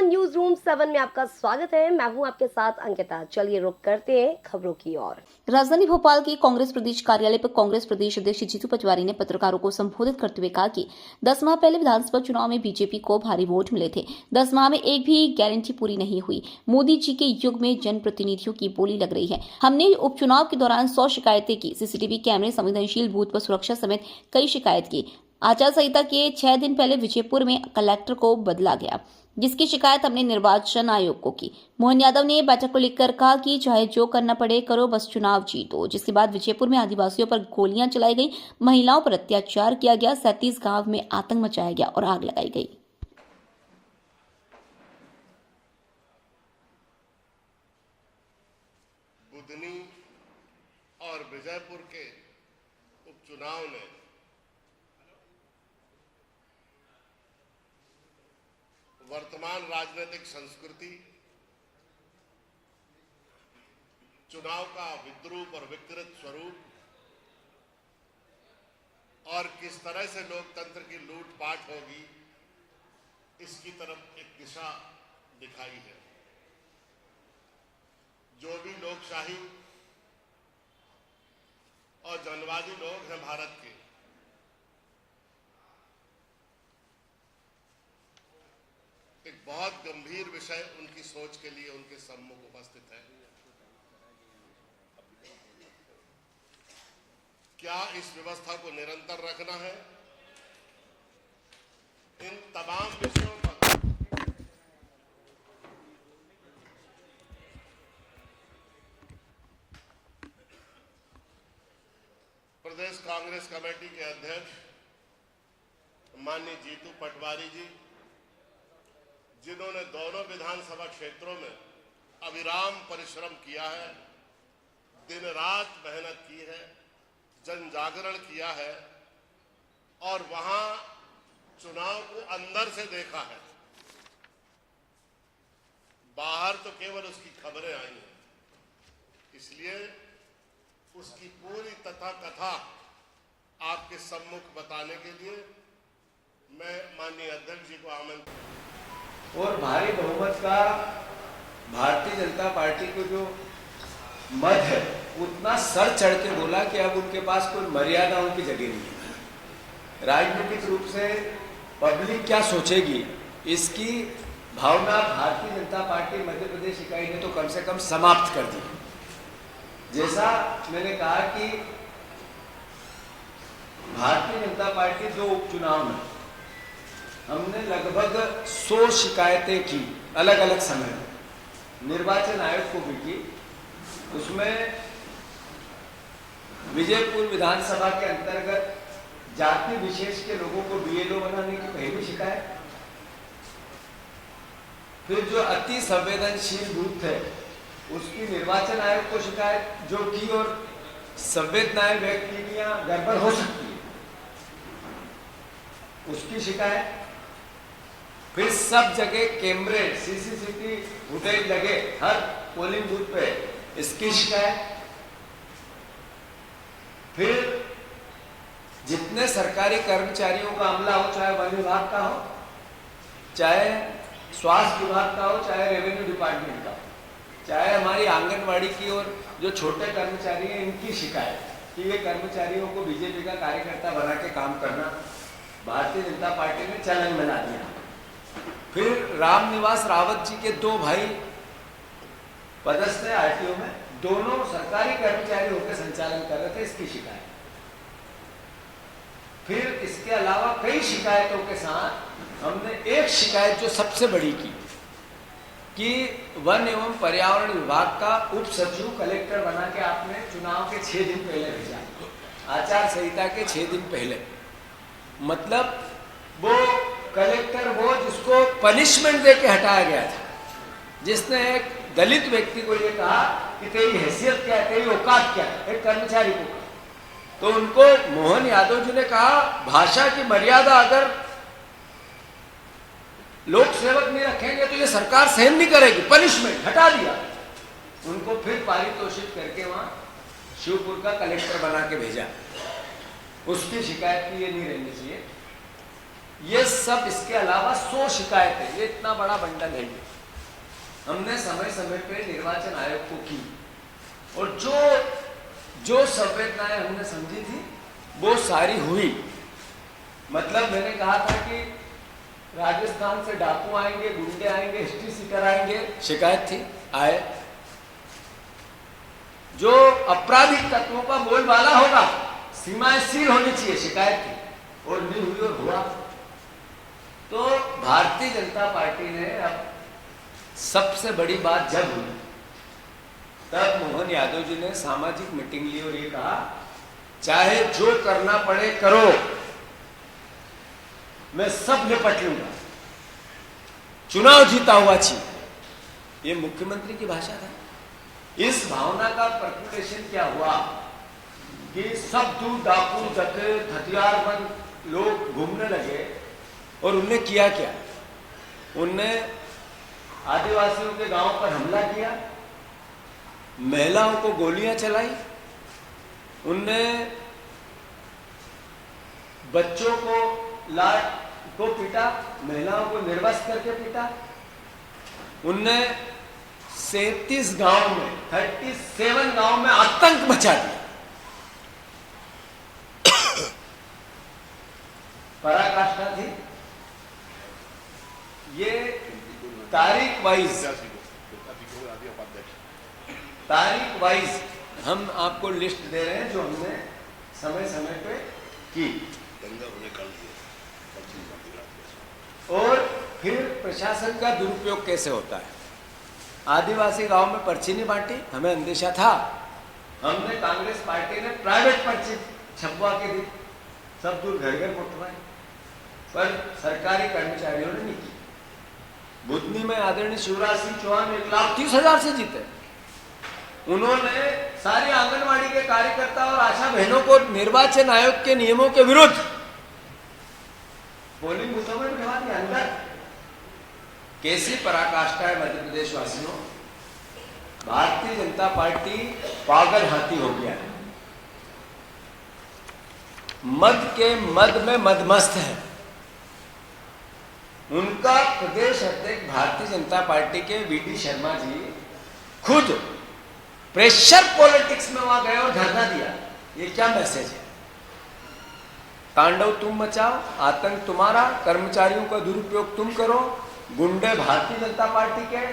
News room 7 में आपका स्वागत है। मैं हूं आपके साथ अंकिता। चलिए रुक करते हैं खबरों की ओर। राजधानी भोपाल के कांग्रेस प्रदेश कार्यालय पर कांग्रेस प्रदेश अध्यक्ष जीतू पटवारी ने पत्रकारों को संबोधित करते हुए कहा कि 10 माह पहले विधानसभा चुनाव में बीजेपी को भारी वोट मिले थे। 10 माह में एक भी गारंटी पूरी नहीं हुई। मोदी जी के युग में जनप्रतिनिधियों की बोली लग रही है। हमने उपचुनाव के दौरान 100 शिकायतें की। सीसीटीवी कैमरे, संवेदनशील बूथ पर सुरक्षा समेत कई शिकायत की। आचार संहिता के 6 दिन पहले विजयपुर में कलेक्टर को बदला गया, जिसकी शिकायत हमने निर्वाचन आयोग को की। मोहन यादव ने बैठक को लेकर कहा कि चाहे जो करना पड़े करो, बस चुनाव जीतो। जिसके बाद विजयपुर में आदिवासियों पर गोलियां चलाई गई, महिलाओं पर अत्याचार किया गया, 37 गांव में आतंक मचाया गया और आग लगाई गई। बुधनी और विजयपुर के उपचुनाव ने वर्तमान राजनीतिक संस्कृति, चुनाव का विद्रूप और विकृत स्वरूप और किस तरह से लोकतंत्र की लूटपाट होगी, इसकी तरफ एक दिशा दिखाई है। जो भी लोकशाही और जनवादी लोग हैं भारत के, एक बहुत गंभीर विषय उनकी सोच के लिए उनके सम्मुख उपस्थित है। क्या इस व्यवस्था को निरंतर रखना है? इन तमाम विषयों पर प्रदेश कांग्रेस कमेटी के अध्यक्ष माननीय जीतू पटवारी जी, जिन्होंने दोनों विधानसभा क्षेत्रों में अविराम परिश्रम किया है, दिन रात मेहनत की है, जन जागरण किया है और वहां चुनाव को अंदर से देखा है। बाहर तो केवल उसकी खबरें आई हैं, इसलिए उसकी पूरी तथाकथा आपके सम्मुख बताने के लिए मैं माननीय अध्यक्ष जी को आमंत्रित और भारी बहुमत का भारतीय जनता पार्टी को जो मत है, उतना सर चढ़ के बोला कि अब उनके पास कोई मर्यादा उनकी जगह नहीं है। राजनीतिक रूप से पब्लिक क्या सोचेगी, इसकी भावना भारतीय जनता पार्टी मध्य प्रदेश इकाई ने तो कम से कम समाप्त कर दी। जैसा मैंने कहा कि भारतीय जनता पार्टी दो उपचुनाव में हमने लगभग 100 शिकायतें की, अलग अलग समय में निर्वाचन आयोग को भी की। उसमें विजयपुर विधानसभा के अंतर्गत जाति विशेष के लोगों को बीएलओ बनाने की पहली शिकायत, फिर जो अति संवेदनशील बूथ है उसकी निर्वाचन आयोग को शिकायत, जो की और संवेदनाएं व्यक्त की गड़बड़ हो सकती है, उसकी शिकायत। फिर सब जगह कैमरे, सीसीटीवी फुटेज लगे हर पोलिंग बूथ पे, इसकी शिकायत। फिर जितने सरकारी कर्मचारियों का अमला हो, चाहे वन विभाग का हो, चाहे स्वास्थ्य विभाग का हो, चाहे रेवेन्यू डिपार्टमेंट का हो, चाहे हमारी आंगनवाड़ी की और जो छोटे कर्मचारी हैं इनकी शिकायत कि ये कर्मचारियों को बीजेपी का कार्यकर्ता बना के काम करना भारतीय जनता पार्टी ने चलन बना दिया। फिर रामनिवास रावत जी के दो भाई पदस्थ है आरटीओ में, दोनों सरकारी कर्मचारी होकर संचालन कर रहे थे, इसकी शिकायत। फिर इसके अलावा कई शिकायतों के साथ हमने एक शिकायत जो सबसे बड़ी की कि वन एवं पर्यावरण विभाग का उप सचिव कलेक्टर बना के आपने चुनाव के 6 दिन पहले भेजा, आचार संहिता के 6 दिन पहले। मतलब वो कलेक्टर वो जिसको पनिशमेंट दे के हटाया गया था, जिसने एक दलित व्यक्ति को ये कहा कि तेरी हैसियत क्या है, तेरी औकात क्या है, एक कर्मचारी को। तो उनको मोहन यादव जी ने कहा भाषा की मर्यादा अगर लोक सेवक नहीं रखेंगे तो ये सरकार सहन नहीं करेगी, पनिशमेंट हटा दिया। उनको फिर पारितोषित करके वहां शिवपुर का कलेक्टर बना के भेजा। उसकी शिकायत की ये नहीं रहनी चाहिए। ये सब इसके अलावा 100 शिकायतें, ये इतना बड़ा बंडल है ये, हमने समय समय पे निर्वाचन आयोग को की और जो संवेदनाएं हमने समझी थी वो सारी हुई। मतलब मैंने कहा था कि राजस्थान से डाकू आएंगे, गुंडे आएंगे, हिस्ट्री सीटर आएंगे, शिकायत थी, आए। जो आपराधिक तत्वों का बोलबाला होगा, सीमाएं सील होनी चाहिए, शिकायत थी और नहीं हुई और हुआ। तो भारतीय जनता पार्टी ने अब सबसे बड़ी बात जब हुई तब मोहन यादव जी ने सामाजिक मीटिंग ली और ये कहा चाहे जो करना पड़े करो, मैं सब निपट लूंगा, चुनाव जीता हुआ चाहिए। ये मुख्यमंत्री की भाषा था। इस भावना का पर्कुलेशन क्या हुआ कि सब दूर डाकू डकैत हथियारबंद लोग घूमने लगे और उनने किया क्या? उनने आदिवासियों के गांव पर हमला किया, महिलाओं को गोलियां चलाई, उनने बच्चों को लाठ को पीटा, महिलाओं को निर्वस्त्र करके पीटा। उनने 37 गांव में 37 गांव में आतंक मचा दिया। पराकाष्ठा थी। ये तारीख वाइज हम आपको लिस्ट दे रहे हैं जो हमने समय समय पे की। और फिर प्रशासन का दुरुपयोग कैसे होता है। आदिवासी गांव में पर्ची नहीं बांटी, हमें अंदेशा था, हमने कांग्रेस पार्टी ने प्राइवेट पर्ची छपवा के दी, सब दूर घर घर पहुंचवाए, पर सरकारी कर्मचारियों ने नहीं की। बुधनी में आदरणीय शिवराज सिंह चौहान 1,30,000 से जीते। उन्होंने सारी आंगनवाड़ी के कार्यकर्ता और आशा बहनों को निर्वाचन आयोग के नियमों के विरुद्ध पोलिंग बूथों में बिठा दिया अंदर। कैसी पराकाष्ठा है मध्य प्रदेश वासियों। भारतीय जनता पार्टी पागल हाथी हो गया है, मद के मद में मदमस्त है। उनका प्रदेश अध्यक्ष भारतीय जनता पार्टी के वीडी शर्मा जी खुद प्रेशर पॉलिटिक्स में वहां गए और धरना दिया। ये क्या मैसेज है? तांडव तुम मचाओ, आतंक तुम्हारा, कर्मचारियों का दुरुपयोग तुम करो, गुंडे भारतीय जनता पार्टी के,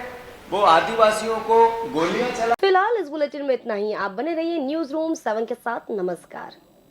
वो आदिवासियों को गोलियां चला। फिलहाल इस बुलेटिन में इतना ही। आप बने रहिए न्यूज रूम 7 के साथ। नमस्कार।